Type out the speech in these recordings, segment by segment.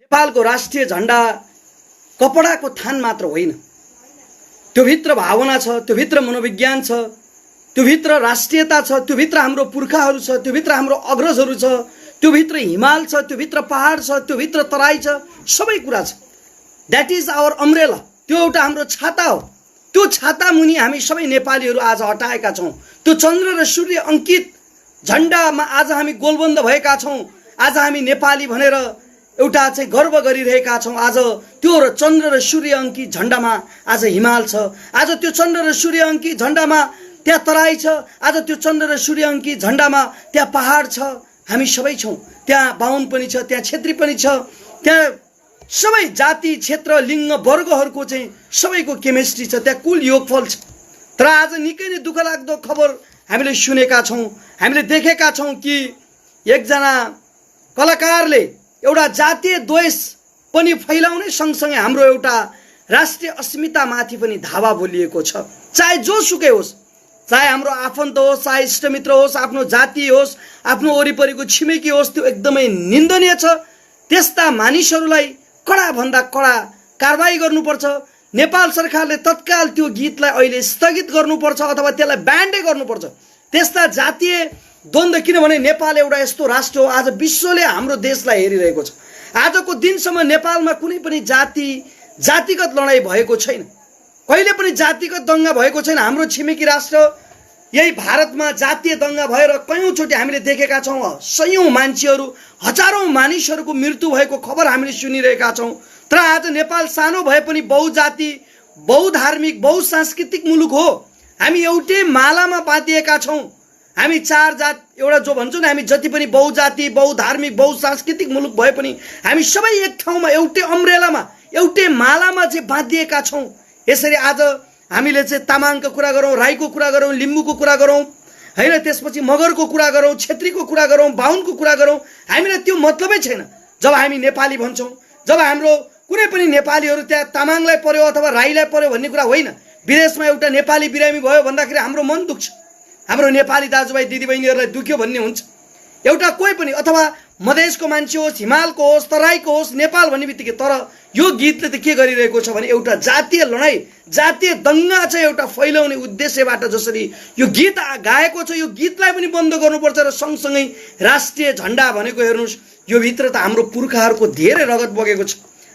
नेपालको राष्ट्रिय झण्डा कपडाको थान मात्र होइन, त्यो भित्र भावना छ, त्यो भित्र मनोविज्ञान छ, त्यो भित्र राष्ट्रियता छ, त्यो भित्र हाम्रो पुर्खाहरू छ, त्यो भित्र हाम्रो अग्रजहरू छ, त्यो भित्र हिमाल छ, त्यो भित्र पहाड छ, त्यो भित्र तराई छ, सबै कुरा छ। That is our umbrella. त्यो एउटा हाम्रो छाता हो। त्यो छाता मुनि हामी सबै नेपालीहरू आज हटाएका छौँ। त्यो चन्द्र र सूर्य अङ्कित झण्डामा आज हामी गोलबन्द भएका छौँ। आज हामी नेपाली भनेर एउटा चाहिँ गर्व गरिरहेका छौँ। आज त्यो र चन्द्र र सूर्य अङ्कित झण्डामा आज हिमाल छ। आज त्यो चन्द्र र सूर्य अङ्कित झण्डामा त्यहाँ तराई छ। आज त्यो चन्द्र र सूर्य अङ्कित झण्डामा त्यहाँ पहाड छ। हामी सबै छौँ। त्यहाँ बाहुन पनि छ, त्यहाँ छेत्री पनि छ, त्यहाँ सबै जाति क्षेत्र लिङ्ग वर्गहरूको चाहिँ सबैको केमिस्ट्री छ, त्यहाँ कुल योगफल छ। तर आज निकै नै दुःख लाग्दो खबर हामीले सुनेका छौँ, हामीले देखेका छौँ कि एकजना कलाकारले एउटा जातीय द्वेष पनि फैलाउने सँगसँगै हाम्रो एउटा राष्ट्रिय अस्मितामाथि पनि धावा बोलिएको छ। चाहे जोसुकै होस्, चाहे हाम्रो आफन्त होस्, चाहे इष्टमित्र होस्, आफ्नो जाति होस्, आफ्नो वरिपरिको छिमेकी होस्, त्यो एकदमै निन्दनीय छ। त्यस्ता मानिसहरूलाई कडाभन्दा कडा कारबाही गर्नुपर्छ। नेपाल सरकारले तत्काल त्यो गीतलाई अहिले स्थगित गर्नुपर्छ अथवा त्यसलाई ब्यान्डै गर्नुपर्छ। त्यस्ता जातीय द्वन्द्व, किनभने नेपाल एउटा यस्तो राष्ट्र हो, आज विश्वले हाम्रो देशलाई हेरिरहेको छ। आजको दिनसम्म नेपालमा कुनै पनि जातिगत लडाइँ भएको छैन, कहिले पनि जातिगत दङ्गा भएको छैन। हाम्रो छिमेकी राष्ट्र यही भारतमा जातीय दङ्गा भएर कयौँचोटि हामीले देखेका छौँ। सयौँ मान्छेहरू, हजारौँ मानिसहरूको मृत्यु भएको खबर हामीले सुनिरहेका छौँ। तर आज नेपाल सानो भए पनि बहुजाति, बहुधार्मिक, बहुसांस्कृतिक मुलुक हो। हामी एउटै मालामा बाँधिएका छौँ। हामी चार जात, एउटा जो भन्छौँ नि, हामी जति पनि बहुजाति, बहुधार्मिक, बहुसांस्कृतिक मुलुक भए पनि हामी सबै एक ठाउँमा एउटै अम्ब्रेलामा, एउटै मालामा चाहिँ बाँधिएका छौँ। यसरी आज हामीले चाहिँ तामाङको कुरा गरौँ, राईको कुरा गरौँ, लिम्बूको कुरा गरौँ, होइन, त्यसपछि मगरको कुरा गरौँ, छेत्रीको कुरा गरौँ, बाहुनको कुरा गरौँ, हामीलाई त्यो मतलबै छैन। जब हामी नेपाली भन्छौँ, जब हाम्रो कुनै पनि नेपालीहरू त्यहाँ तामाङलाई पर्यो अथवा राईलाई पर्यो भन्ने कुरा होइन। विदेशमा एउटा नेपाली बिरामी भयो भन्दाखेरि हाम्रो मन दुख्छ, हाम्रो नेपाली दाजुभाइ दिदीबहिनीहरूलाई दुख्यो भन्ने हुन्छ। एउटा कोही पनि, अथवा मधेसको मान्छे होस्, हिमालको होस्, तराईको होस्, नेपाल भन्ने बित्तिकै। तर यो गीतले त के गरिरहेको छ भने एउटा जातीय लडाइँ, जातीय दङ्गा चाहिँ एउटा फैलाउने उद्देश्यबाट जसरी यो गीत गाएको छ, यो गीतलाई पनि बन्द गर्नुपर्छ। र सँगसँगै राष्ट्रिय झण्डा भनेको हेर्नुहोस्, यो भित्र त हाम्रो पुर्खाहरूको धेरै रगत बगेको छ।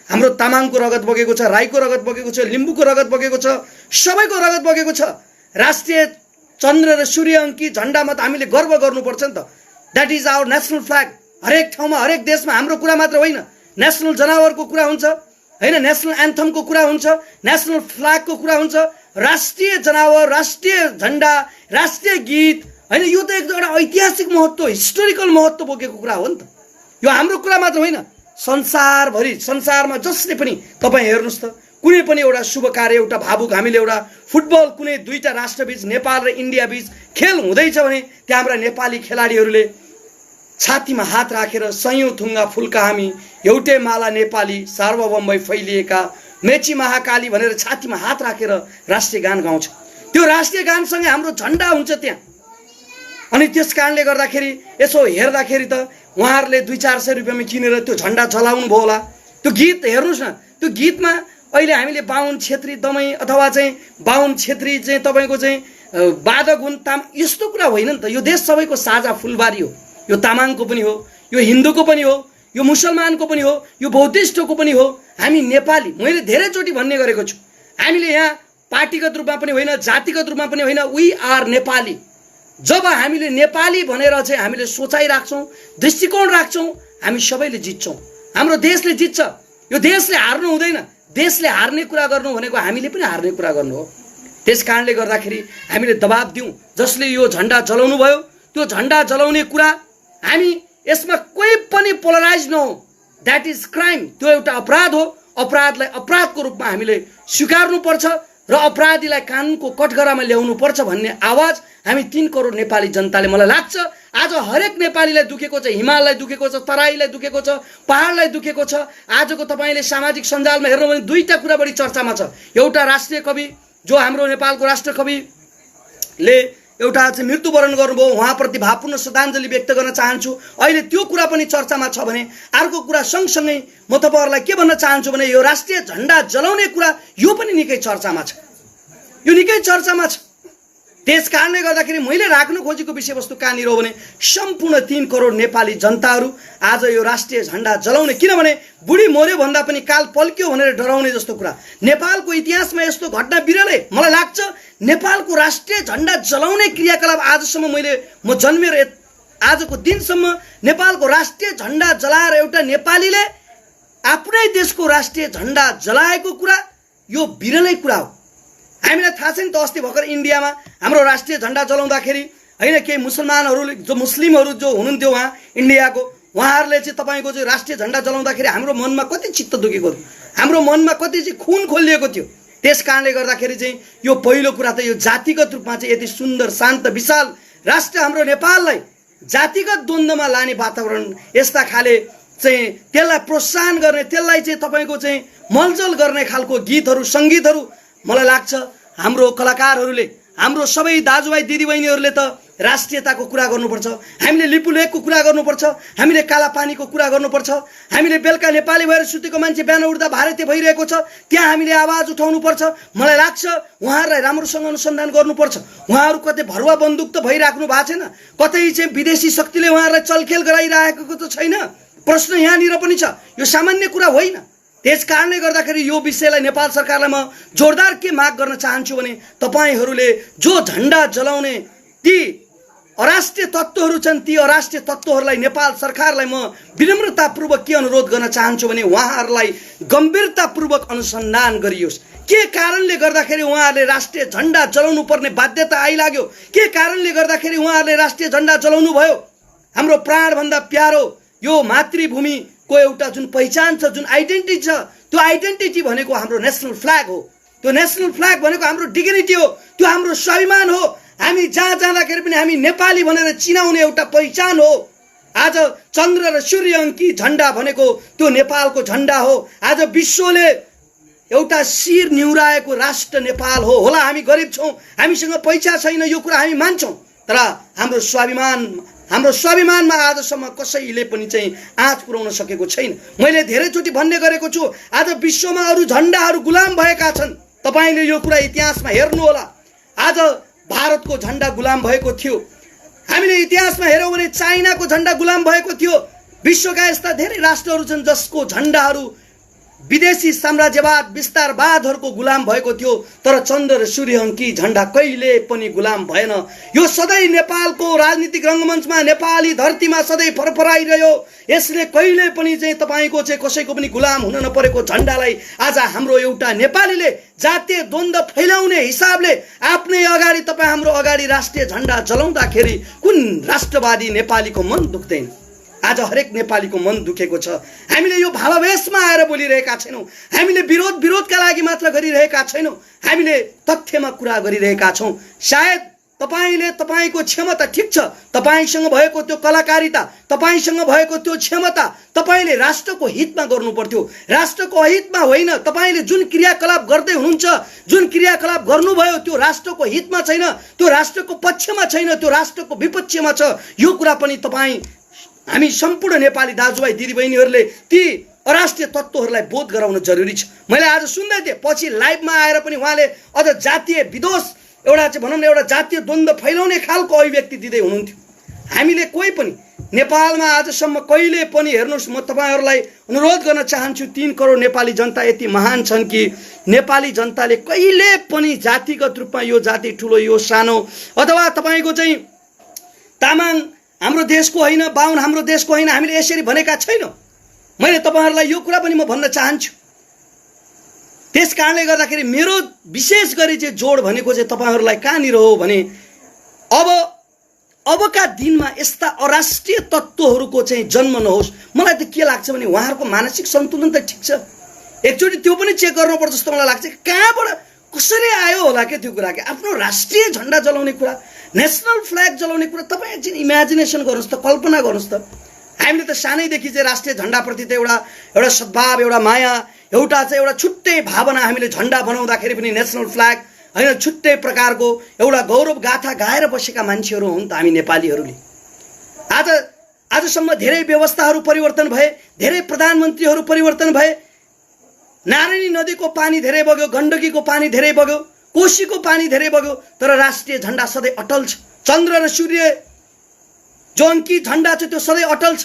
हाम्रो तामाङको रगत बगेको छ, राईको रगत बगेको छ, लिम्बूको रगत बगेको छ, सबैको रगत बगेको छ। राष्ट्रिय चन्द्र र सूर्य अङ्कित झण्डामा त हामीले गर्व गर्नुपर्छ नि त। That is our national flag. हरेक ठाउँमा, हरेक देशमा हाम्रो कुरा मात्र होइन, नेसनल जनावरको कुरा हुन्छ, होइन, नेसनल एन्थमको कुरा हुन्छ, नेसनल फ्ल्यागको कुरा हुन्छ, राष्ट्रिय जनावर, राष्ट्रिय झण्डा, राष्ट्रिय गीत, होइन। यो त एकदम एउटा ऐतिहासिक महत्त्व, हिस्टोरिकल महत्त्व बोकेको कुरा हो नि त। यो हाम्रो कुरा मात्र होइन, संसारभरि, संसारमा जसले पनि तपाईँ हेर्नुहोस् त, कुनै पनि एउटा शुभ कार्य, एउटा भावुक, हामीले एउटा फुटबल कुनै दुईटा राष्ट्रबीच, नेपाल र इन्डिया बीच खेल हुँदैछ भने त्यहाँ हाम्रा नेपाली खेलाडीहरूले छातीमा हात राखेर सयौँ थुङ्गा फुल्का हामी एउटै माला नेपाली सार्वभौम भई फैलिएका मेची महाकाली भनेर छातीमा हात राखेर राष्ट्रिय गान गाउँछ। त्यो राष्ट्रिय गानसँगै हाम्रो झण्डा हुन्छ त्यहाँ। अनि त्यस कारणले गर्दाखेरि यसो हेर्दाखेरि त उहाँहरूले 200-400 रुपियाँमा किनेर त्यो झण्डा जलाउनु भयो होला। त्यो गीत हेर्नुहोस् न, त्यो गीतमा अहिले हामीले बाहुन छेत्री दमै अथवा चाहिँ बाहुन छेत्री चाहिँ तपाईँको चाहिँ वादक हुन्, यस्तो कुरा होइन नि त। यो देश सबैको साझा फुलबारी हो। यो तामाङको पनि हो, यो हिन्दूको पनि हो, यो मुसलमानको पनि हो, यो बौद्धिस्टको पनि हो। हामी नेपाली, मैले धेरैचोटि भन्ने गरेको छु, हामीले यहाँ पार्टीगत रूपमा पनि होइन, जातिगत रूपमा पनि होइन, वी आर नेपाली। जब हामीले नेपाली भनेर चाहिँ हामीले सोचाइ राख्छौँ, दृष्टिकोण राख्छौँ, हामी सबैले जित्छौँ। हाम्रो देशले जित्छ। यो देशले हार्नु हुँदैन। देशले हार्ने कुरा गर्नु भनेको हामीले पनि हार्ने कुरा गर्नु हो। त्यस कारणले गर्दाखेरि हामीले दबाब दिउँ। जसले यो झण्डा जलाउनु भयो, त्यो झण्डा जलाउने कुरा हामी यसमा कोही पनि पोलराइज नहौँ। That is crime. त्यो एउटा अपराध हो। अपराधलाई अपराधको रूपमा हामीले स्वीकार्नुपर्छ र अपराधीलाई कानुनको कठघरामा ल्याउनुपर्छ भन्ने आवाज हामी 3 करोड नेपाली जनताले, मलाई लाग्छ आज हरेक नेपालीलाई दुखेको छ। हिमाललाई दुखेको छ, तराईलाई दुखेको छ, पहाडलाई दुखेको छ। आजको तपाईँले सामाजिक सञ्जालमा हेर्नु भने दुईटा कुरा बढी चर्चामा छ। एउटा राष्ट्रिय कवि, जो हाम्रो नेपालको राष्ट्र कविले एउटा चाहिँ मृत्युवरण गर्नुभयो, उहाँप्रति भावपूर्ण श्रद्धाञ्जली व्यक्त गर्न चाहन्छु। अहिले त्यो कुरा पनि चर्चामा छ भने अर्को कुरा सँगसँगै म तपाईँहरूलाई के भन्न चाहन्छु भने यो राष्ट्रिय झण्डा जलाउने कुरा यो पनि निकै चर्चामा छ, यो निकै चर्चामा छ। त्यस कारणले गर्दाखेरि मैले राख्न खोजेको विषयवस्तु कहाँनिर हो भने सम्पूर्ण 3 करोड नेपाली जनताहरू आज यो राष्ट्रिय झण्डा जलाउने, किनभने बुढी मर्यो भन्दा पनि काल पल्क्यो भनेर डराउने जस्तो कुरा नेपालको इतिहासमा यस्तो घटना बिरलै। मलाई लाग्छ नेपालको राष्ट्रिय झण्डा जलाउने क्रियाकलाप आजसम्म म जन्मेर आजको दिनसम्म नेपालको राष्ट्रिय झण्डा जलाएर एउटा नेपालीले आफ्नै देशको राष्ट्रिय झण्डा जलाएको कुरा यो बिरलै कुरा हो। हामीलाई थाहा छ नि त, अस्ति भर्खर इन्डियामा हाम्रो राष्ट्रिय झण्डा जलाउँदाखेरि होइन केही मुसलमानहरूले मुस्लिमहरू जो हुनुहुन्थ्यो वहाँ इन्डियाको, उहाँहरूले चाहिँ तपाईँको चाहिँ राष्ट्रिय झण्डा जलाउँदाखेरि हाम्रो मनमा कति चित्त दुखेको थियो, हाम्रो मनमा कति चाहिँ खुन खोलिएको थियो। त्यस कारणले गर्दाखेरि चाहिँ यो पहिलो कुरा त यो जातिगत रूपमा चाहिँ यति सुन्दर शान्त विशाल राष्ट्र हाम्रो नेपाललाई जातिगत द्वन्द्वमा लाने वातावरण, यस्ता खाले चाहिँ त्यसलाई प्रोत्साहन गर्ने, त्यसलाई चाहिँ तपाईँको चाहिँ मलजल गर्ने खालको गीतहरू सङ्गीतहरू मलाई लाग्छ हाम्रो कलाकारहरूले, हाम्रो सबै दाजुभाइ दिदीबहिनीहरूले त राष्ट्रियताको कुरा गर्नुपर्छ, हामीले लिपुलेखको कुरा गर्नुपर्छ, हामीले कालापानीको कुरा गर्नुपर्छ, हामीले बेलुका नेपाली भएर सुतेको मान्छे बिहान उठ्दा भारतीय भइरहेको छ त्यहाँ हामीले आवाज उठाउनुपर्छ। मलाई लाग्छ उहाँहरूलाई राम्रोसँग अनुसन्धान गर्नुपर्छ। उहाँहरू कतै भरुवा बन्दुक त भइराख्नु भएको छैन, कतै चाहिँ विदेशी शक्तिले उहाँहरूलाई चलखेल गराइरहेको त छैन। प्रश्न यहाँनिर पनि छ, यो सामान्य कुरा होइन। त्यस कारणले गर्दाखेरि यो विषयलाई नेपाल सरकारलाई म जोरदार के माग गर्न चाहन्छु भने तपाईहरूले जो झण्डा जलाउने ती अराष्ट्रिय तत्त्वहरू छन्, ती अराष्ट्रिय तत्त्वहरूलाई नेपाल सरकारलाई म विनम्रतापूर्वक के अनुरोध गर्न चाहन्छु भने उहाँहरूलाई गम्भीरतापूर्वक अनुसन्धान गरियोस्। के कारणले गर्दाखेरि उहाँहरूले राष्ट्रिय झण्डा जलाउनु पर्ने बाध्यता आइलाग्यो, के कारणले गर्दाखेरि उहाँहरूले राष्ट्रिय झण्डा जलाउनु भयो। हाम्रो प्राणभन्दा प्यारो यो मातृभूमिको एउटा जुन पहिचान छ, जुन आइडेन्टिटी छ, त्यो आइडेन्टिटी भनेको हाम्रो नेसनल फ्ल्याग हो। त्यो नेसनल फ्ल्याग भनेको हाम्रो डिग्निटी हो, त्यो हाम्रो स्वाभिमान हो। हामी जहाँ जाँदाखेरि पनि हामी नेपाली भनेर चिनाउने एउटा पहिचान हो। आज चन्द्र र सूर्य अङ्की झण्डा भनेको त्यो नेपालको झण्डा हो। आज विश्वले एउटा शिर निहुराएको राष्ट्र नेपाल हो। होला हामी गरिब छौँ, हामीसँग पैसा छैन, यो कुरा हामी मान्छौँ, तर हाम्रो स्वाभिमानमा आजसम्म कसैले पनि चाहिँ आँच पुर्याउन सकेको छैन। मैले धेरैचोटि भन्ने गरेको छु, आज विश्वमा अरू झण्डाहरू गुलाम भएका छन्। तपाईँले यो कुरा इतिहासमा हेर्नु होला। आज भारतको झण्डा गुलाम भएको थियो, हामीले इतिहासमा हेरौँ भने चाइनाको झण्डा गुलाम भएको थियो। विश्वका यस्ता धेरै राष्ट्रहरू छन् जसको झण्डाहरू विदेशी साम्राज्यवाद विस्तारवादहरूको गुलाम भएको थियो, तर चन्द्र र सूर्य अङ्की झण्डा कहिले पनि गुलाम भएन। यो सधैँ नेपालको राजनीतिक रङ्गमञ्चमा नेपाली धरतीमा सधैँ फरफराइरह्यो। यसले कहिले पनि चाहिँ तपाईँको चाहिँ कसैको पनि गुलाम हुन नपरेको झण्डालाई आज हाम्रो एउटा नेपालीले जातीय द्वन्द्व फैलाउने हिसाबले आफ्नै अगाडि तपाईँ हाम्रो अगाडि राष्ट्रिय झण्डा जलाउँदाखेरि कुन राष्ट्रवादी नेपालीको मन दुख्दैन? आज हरेक नेपालीको मन दुखेको छ। हामीले यो भावावेशमा आएर बोलिरहेका छैनौँ, हामीले विरोधका लागि मात्र गरिरहेका छैनौँ, हामीले तथ्यमा कुरा गरिरहेका छौँ। सायद तपाईले तपाईको क्षमता ठिक छ, तपाईसँग भएको त्यो कलाकारिता, तपाईसँग भएको त्यो क्षमता तपाईले राष्ट्रको हितमा गर्नु पर्थ्यो, राष्ट्रको अहितमा होइन। तपाईले जुन क्रियाकलाप गर्दै हुनुहुन्छ, जुन क्रियाकलाप गर्नुभयो त्यो राष्ट्रको हितमा छैन, त्यो राष्ट्रको पक्षमा छैन, त्यो राष्ट्रको विपक्षमा छ। यो कुरा पनि हामी सम्पूर्ण नेपाली दाजुभाइ दिदीबहिनीहरूले ती अराष्ट्रिय तत्त्वहरूलाई बोध गराउन जरुरी छ। मैले आज सुन्दै थिएँ, पछि लाइभमा आएर पनि उहाँले अझ जातीय विद्वेष एउटा चाहिँ भनौँ न एउटा जातीय द्वन्द्व फैलाउने खालको अभिव्यक्ति दिँदै हुनुहुन्थ्यो। हामीले कोही पनि नेपालमा आजसम्म कहिले पनि हेर्नुहोस्, म तपाईँहरूलाई अनुरोध गर्न चाहन्छु, 3 करोड नेपाली जनता यति महान छन् कि नेपाली जनताले कहिले पनि जातिगत रूपमा यो जाति ठुलो यो सानो अथवा तपाईँको चाहिँ तामाङ हाम्रो देशको होइन, बाहुन हाम्रो देशको होइन, हामीले यसरी भनेका छैनौँ। मैले तपाईँहरूलाई यो कुरा पनि म भन्न चाहन्छु। त्यस कारणले गर्दाखेरि मेरो विशेष गरी चाहिँ जोड भनेको चाहिँ तपाईँहरूलाई कहाँनिर हो भने अबका दिनमा यस्ता अराष्ट्रिय तत्त्वहरूको चाहिँ जन्म नहोस्। मलाई त के लाग्छ भने उहाँहरूको मानसिक सन्तुलन त ठिक छ, एकचोटि त्यो पनि चेक गर्नुपर्छ जस्तो मलाई लाग्छ। कहाँबाट कसरी आयो होला के त्यो कुरा? के आफ्नो राष्ट्रिय झण्डा जलाउने कुरा, नेसनल फ्ल्याग जलाउने कुरा तपाईँ एकछिन इमेजिनेसन गर्नुहोस् त, कल्पना गर्नुहोस् त। हामीले त सानैदेखि चाहिँ राष्ट्रिय झण्डाप्रति त एउटा सद्भाव, एउटा माया, एउटा चाहिँ एउटा छुट्टै भावना हामीले झण्डा बनाउँदाखेरि पनि नेसनल फ्ल्याग हैन छुट्टै प्रकारको एउटा गौरव गाथा गाएर बसेका मान्छेहरू हुन् त हामी नेपालीहरूले। आजसम्म धेरै व्यवस्थाहरू परिवर्तन भए, धेरै प्रधानमन्त्रीहरू परिवर्तन भए, नारायणी नदीको पानी धेरै बग्यो, गण्डकीको पानी धेरै बग्यो, कोशीको पानी धेरै बग्यो, तर राष्ट्रिय झण्डा सधैँ अटल छ। चन्द्र र सूर्य जो अङ्की झण्डा छ त्यो सधैँ अटल छ।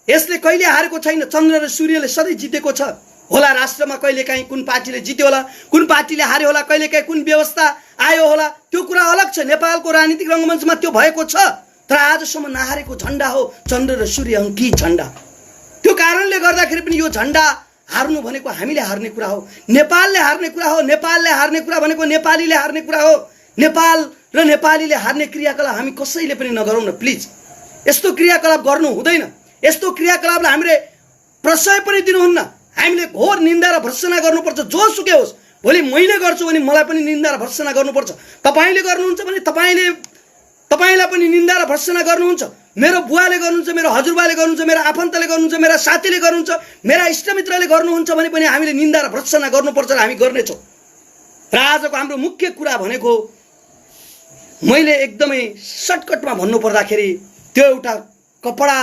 यसले कहिले हारेको छैन। चन्द्र र सूर्यले सधैँ जितेको छ। होला राष्ट्रमा कहिलेकाहीँ कुन पार्टीले जित्यो होला, कुन पार्टीले हार्यो होला, कहिलेकाहीँ कुन व्यवस्था आयो होला, त्यो कुरा अलग छ। नेपालको राजनीतिक रङ्गमञ्चमा त्यो भएको छ, तर आजसम्म नहारेको झण्डा हो चन्द्र र सूर्य अङ्की झण्डा। त्यो कारणले गर्दाखेरि पनि यो झण्डा हार्नु भनेको हामीले हार्ने कुरा हो, नेपालले हार्ने कुरा हो। नेपालले हार्ने कुरा भनेको नेपालीले हार्ने कुरा हो। नेपाल र नेपालीले हार्ने क्रियाकलाप हामी कसैले पनि नगरौँ न प्लिज। यस्तो क्रियाकलाप गर्नु हुँदैन। यस्तो क्रियाकलापलाई हामीले प्रशय पनि दिनुहुन्न। हामीले घोर निन्दा र भर्त्सना गर्नुपर्छ। जोसुकै होस्, भोलि मैले गर्छु भने मलाई पनि निन्दा र भर्त्सना गर्नुपर्छ। तपाईँले गर्नुहुन्छ भने तपाईँलाई पनि निन्दा र भर्त्सना गर्नुहुन्छ। मेरो बुवाले गर्नुहुन्छ, मेरो हजुरबाले गर्नुहुन्छ, मेरो आफन्तले गर्नुहुन्छ, मेरा साथीले गर्नुहुन्छ, मेरा इष्टमित्रले गर्नुहुन्छ भने पनि हामीले निन्दा र भर्त्सना गर्नुपर्छ र हामी गर्नेछौँ। र आजको हाम्रो मुख्य कुरा भनेको मैले एकदमै सर्टकटमा भन्नुपर्दाखेरि त्यो एउटा कपडा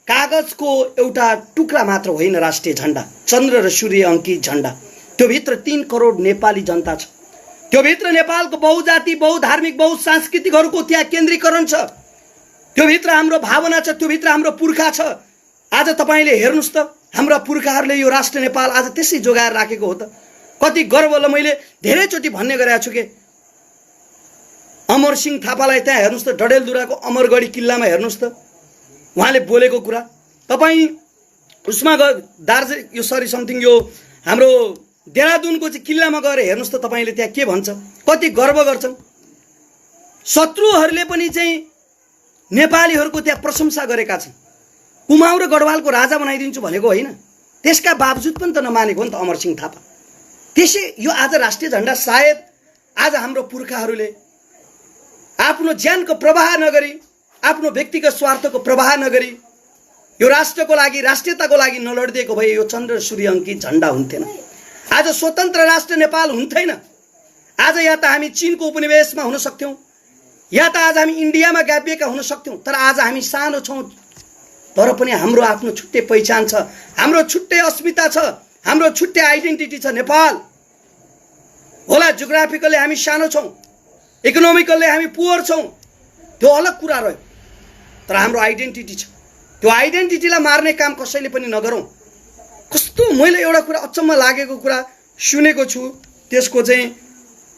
कागजको एउटा टुक्रा मात्र होइन राष्ट्रिय झण्डा, चन्द्र र सूर्य अङ्कित झण्डा। त्यो भित्र 3 करोड नेपाली जनता छ। त्यो भित्र नेपालको बहुजाति, बहुधार्मिक, बहुसांस्कृतिकहरूको त्यहाँ केन्द्रीकरण छ। त्यो भित्र हाम्रो भावना छ, त्यो भित्र हाम्रो पुर्खा छ। आज तपाईँले हेर्नुहोस् त, हाम्रा पुर्खाहरूले यो राष्ट्र नेपाल आज त्यसै जोगाएर राखेको हो त। कति गर्वले मैले धेरैचोटि भन्ने गरेको छु कि अमरसिंह थापालाई त्यहाँ हेर्नुहोस् त, डडेलधुराको अमरगढी किल्लामा हेर्नुहोस् त, उहाँले बोलेको कुरा। तपाईँ उसमा दार्जिलिङ यो समथिङ यो हाम्रो देहरादुनको चाहिँ किल्लामा गएर हेर्नुहोस् त, तपाईँले त्यहाँ के भन्छ, कति गर्व गर्छन्। शत्रुहरूले पनि चाहिँ नेपालीहरूको त्यहाँ प्रशंसा गरेका छन्। कुमाउँ र गढवालको राजा बनाइदिन्छु भनेको होइन, त्यसका बावजुद पनि त नमानेको हो नि त अमरसिंह थापा। त्यसै यो आज राष्ट्रिय झण्डा सायद आज हाम्रो पुर्खाहरूले आफ्नो ज्यानको प्रवाह नगरी, आफ्नो व्यक्तिगत स्वार्थको प्रवाह नगरी यो राष्ट्रको लागि, राष्ट्रियताको लागि नलडिदिएको भए यो चन्द्र सूर्य अङ्कित झण्डा हुन्थेन। आज स्वतन्त्र राष्ट्र नेपाल हुन्थेन। आज या त हामी चीनको उपनिवेशमा हुन सक्थ्यौँ, या त आज हामी इन्डियामा गाभिएका हुन सक्थ्यौँ, तर आज हामी सानो छौँ तर पनि हाम्रो आफ्नो छुट्टै पहिचान छ, हाम्रो छुट्टै अस्मिता छ, हाम्रो छुट्टै आइडेन्टिटी छ। नेपाल होला जियोग्राफिकल्ली हामी सानो छौँ, इकोनोमिकल्ली हामी पुवर छौँ, त्यो अलग कुरा रह्यो, तर हाम्रो आइडेन्टिटी छ। त्यो आइडेन्टिटीलाई मार्ने काम कसैले पनि नगरौँ। कस्तो मैले एउटा कुरा अचम्म लागेको कुरा सुनेको छु, त्यसको चाहिँ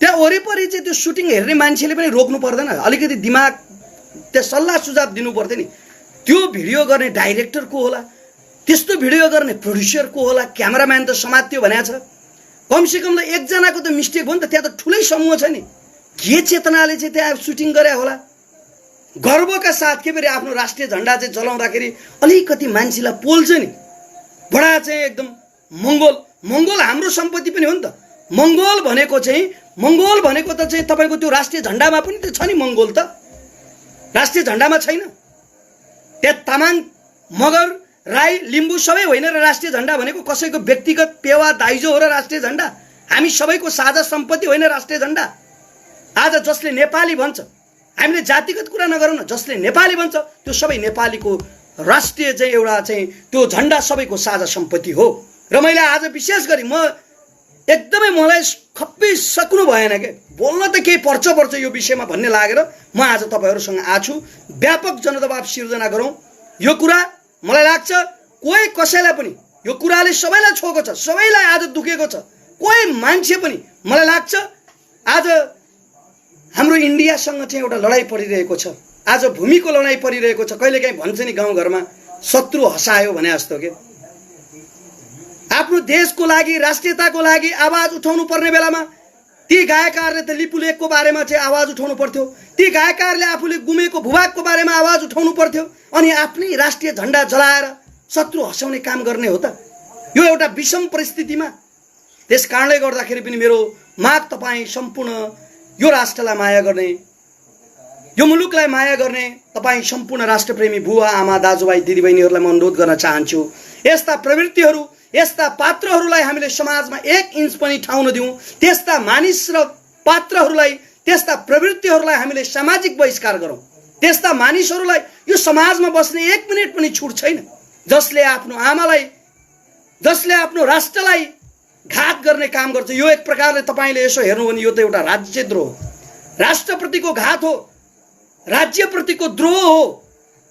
त्यहाँ वरिपरि चाहिँ त्यो सुटिङ हेर्ने मान्छेले पनि रोक्नु पर्दैन, अलिकति दिमाग त्यहाँ सल्लाह सुझाव दिनु पर्थ्यो नि। त्यो भिडियो गर्ने डाइरेक्टर को होला, त्यस्तो भिडियो गर्ने प्रड्युसर को होला, क्यामेराम्यान त समात्यो भनेको छ। कमसेकम त एकजनाको त मिस्टेक हो नि त, त्यहाँ त ठुलै समूह छ नि, के चेतनाले चाहिँ त्यहाँ सुटिङ गरे होला। गर्वका साथ के फेरि आफ्नो राष्ट्रिय झण्डा चाहिँ जलाउँदाखेरि अलिकति मान्छेलाई पोल्छ नि, बडा चाहिँ एकदम मङ्गोल हाम्रो सम्पत्ति पनि हो नि त। मङ्गोल भनेको त चाहिँ तपाईँको त्यो राष्ट्रिय झण्डामा पनि त छ नि, मङ्गोल त राष्ट्रिय झण्डामा छैन। त्यहाँ तामाङ, मगर, राई, लिम्बू सबै होइन र राष्ट्रिय झण्डा भनेको कसैको व्यक्तिगत पेवा दाइजो हो र राष्ट्रिय झण्डा हामी सबैको साझा सम्पत्ति होइन राष्ट्रिय झण्डा। आज जसले नेपाली भन्छ, हामीले जातिगत कुरा नगरौँ न, जसले नेपाली भन्छ त्यो सबै नेपालीको राष्ट्रिय चाहिँ एउटा चाहिँ त्यो झण्डा सबैको साझा सम्पत्ति हो। र मैले आज विशेष गरी एकदमै मलाई खप्पै सक्नु भएन के, बोल्न त केही पर्छ यो विषयमा भन्ने लागेर म आज तपाईँहरूसँग आछु। व्यापक जनदबाव सिर्जना गरौँ। यो कुरा मलाई लाग्छ कोही कसैलाई पनि यो कुराले सबैलाई छोएको छ, सबैलाई आज दुखेको छ। कोही मान्छे पनि मलाई लाग्छ आज हाम्रो इन्डियासँग चाहिँ एउटा लडाइँ परिरहेको छ, आज भूमिको लडाइँ परिरहेको छ। कहिलेकाहीँ भन्छ नि गाउँघरमा शत्रु हँसायो भने जस्तो के, आफ्नो देशको लागि, राष्ट्रियताको लागि आवाज उठाउनु पर्ने बेलामा ती गायकहरूले त लिपुलेखको बारेमा चाहिँ आवाज उठाउनु पर्थ्यो, ती गायकहरूले आफूले गुमेको भूभागको बारेमा आवाज उठाउनु पर्थ्यो, अनि आफ्नै राष्ट्रिय झण्डा जलाएर शत्रु हँसाउने काम गर्ने हो त। यो एउटा विषम परिस्थितिमा त्यस कारणले गर्दाखेरि पनि मेरो माग तपाईँ सम्पूर्ण यो राष्ट्रलाई माया गर्ने, यो मुलुकलाई माया गर्ने तपाईँ सम्पूर्ण राष्ट्रप्रेमी बुवा आमा दाजुभाइ दिदीबहिनीहरूलाई म अनुरोध गर्न चाहन्छु, यस्ता प्रवृत्तिहरू, यस्ता पात्रहरूलाई हामीले समाजमा 1 इन्च पनि ठाउँ नदिउँ। त्यस्ता मानिस र पात्रहरूलाई, त्यस्ता प्रवृत्तिहरूलाई हामीले सामाजिक बहिष्कार गरौँ। त्यस्ता मानिसहरूलाई यो समाजमा बस्ने 1 मिनेट पनि छुट छैन, जसले आफ्नो आमालाई, जसले आफ्नो राष्ट्रलाई घात गर्ने काम गर्छ। यो एक प्रकारले तपाईले यसो हेर्नु भने यो त एउटा राज्यद्रोह हो, राष्ट्रप्रतिको घात हो, राज्यप्रतिको द्रोह हो।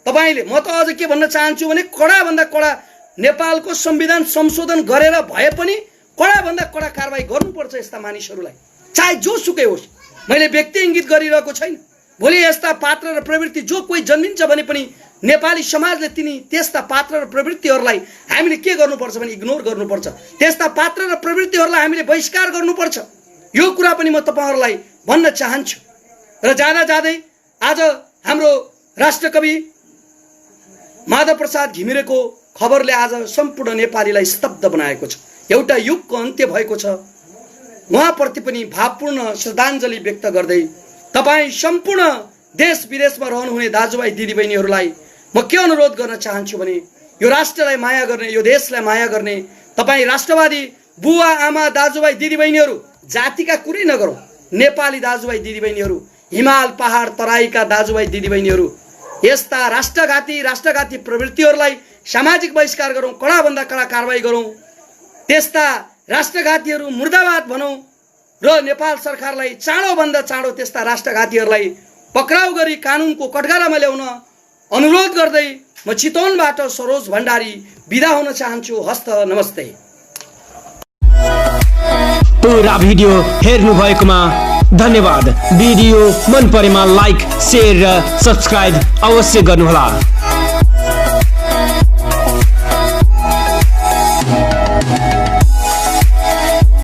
तपाईले, म त अझ के भन्न चाहन्छु भने कडाभन्दा कडा नेपालको संविधान संशोधन गरेर भए पनि कडाभन्दा कडा कारबाही गर्नुपर्छ यस्ता मानिसहरूलाई, चाहे जोसुकै होस्। मैले व्यक्ति इङ्गित गरिरहेको छैन। भोलि यस्ता पात्र र प्रवृत्ति जो कोही जन्मिन्छ भने पनि नेपाली समाजले त्यस्ता पात्र र प्रवृत्तिहरूलाई हामीले के गर्नुपर्छ भने इग्नोर गर्नुपर्छ। त्यस्ता पात्र र प्रवृत्तिहरूलाई हामीले बहिष्कार गर्नुपर्छ। यो कुरा पनि म तपाईहरुलाई भन्न चाहन्छु। र जाँदा जाँदै आज हाम्रो राष्ट्रकवि माधव प्रसाद घिमिरेको खबरले आज सम्पूर्ण नेपालीलाई स्तब्ध बनाएको छ। एउटा युगको अन्त्य भएको छ। उहाँप्रति पनि भावपूर्ण श्रद्धाञ्जली व्यक्त गर्दै तपाई सम्पूर्ण देश विदेशमा रहनुहुने दाजुभाइ दिदीबहिनीहरूलाई म के अनुरोध गर्न चाहन्छु भने यो राष्ट्रलाई माया गर्ने, यो देशलाई माया गर्ने तपाई राष्ट्रवादी बुवा आमा दाजुभाइ दिदीबहिनीहरू, जातिका कुरै नगरौँ, नेपाली दाजुभाइ दिदीबहिनीहरू, हिमाल पहाड तराईका दाजुभाइ दिदीबहिनीहरू, यस्ता राष्ट्रघाती प्रवृत्तिहरूलाई सामाजिक बहिष्कार गरौँ, कडाभन्दा कडा कारबाही गरौँ। त्यस्ता राष्ट्रघातीहरू मुर्दाबाद भनौँ र नेपाल सरकारलाई चाँडोभन्दा चाँडो त्यस्ता राष्ट्रघातीहरूलाई पक्राउ गरी कानुनको कठघरामा ल्याउन अनुरोध गर्दै म चितवनबाट सरोज भण्डारी बिदा हुन चाहन्छु। हस्त नमस्ते। पूरा भिडियो हेर्नु भएकोमा धन्यवाद। भिडियो मन परेमा लाइक, शेयर र सब्स्क्राइब अवश्य गर्नुहोला।